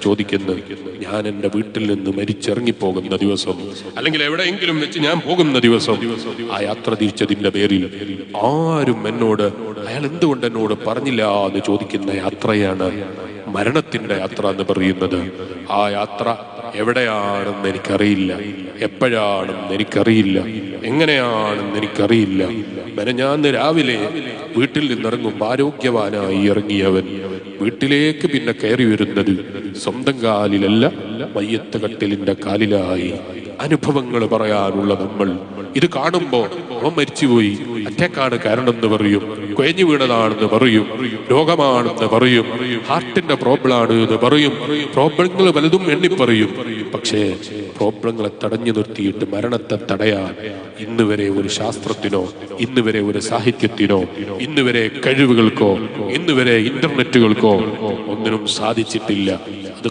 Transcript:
ചോദിക്കുന്നു, ഞാൻ എൻ്റെ വീട്ടിൽ നിന്ന് മരിച്ചിറങ്ങിപ്പോകുന്ന ദിവസം, അല്ലെങ്കിൽ എവിടെയെങ്കിലും വെച്ച് ഞാൻ പോകുന്ന ദിവസം, ആ യാത്ര തിരിച്ചതിൻ്റെ പേരിൽ ആരും എന്നോട് അയാൾ എന്തുകൊണ്ട് എന്നോട് പറഞ്ഞില്ല എന്ന് ചോദിക്കുന്ന യാത്രയാണ് മരണത്തിന്റെ യാത്ര എന്ന് പറയുന്നത്. ആ യാത്ര എവിടെയാണെന്ന് എനിക്കറിയില്ല, എപ്പോഴാണെന്ന് എനിക്കറിയില്ല, എങ്ങനെയാണെന്ന് എനിക്കറിയില്ല. മെനഞ്ഞാന്ന് രാവിലെ വീട്ടിൽ നിന്നിറങ്ങുമ്പോൾ ആരോഗ്യവാനായി ഇറങ്ങിയവൻ വീട്ടിലേക്ക് പിന്നെ കയറി വരുന്നത് സ്വന്തം കാലിലല്ല, മയ്യത്ത് കട്ടിലിന്റെ കാലിലായി. അനുഭവങ്ങൾ പറയാനുള്ള നമ്മൾ ഇത് കാണുമ്പോ അവൻ മരിച്ചുപോയി, അറ്റാക്കാണ് കാരണം എന്ന് പറയും, കുഴഞ്ഞു വീണതാണെന്ന് പറയും, രോഗമാണെന്ന് പറയും, ഹാർട്ടിന്റെ പ്രോബ്ലം ആണ് എന്ന് പറയും, പ്രോബ്ലങ്ങൾ പലതും എണ്ണിപ്പറയും. പക്ഷേ പ്രോബ്ലങ്ങളെ തടഞ്ഞു നിർത്തിയിട്ട് മരണത്തെ തടയാൻ ഇന്ന് വരെ ഒരു ശാസ്ത്രത്തിനോ, ഇന്ന് വരെ ഒരു സാഹിത്യത്തിനോ, ഇന്ന് വരെ കഴിവുകൾക്കോ, ഇന്ന് വരെ ഇന്റർനെറ്റുകൾക്കോ ഒന്നിനും സാധിച്ചിട്ടില്ല. അത്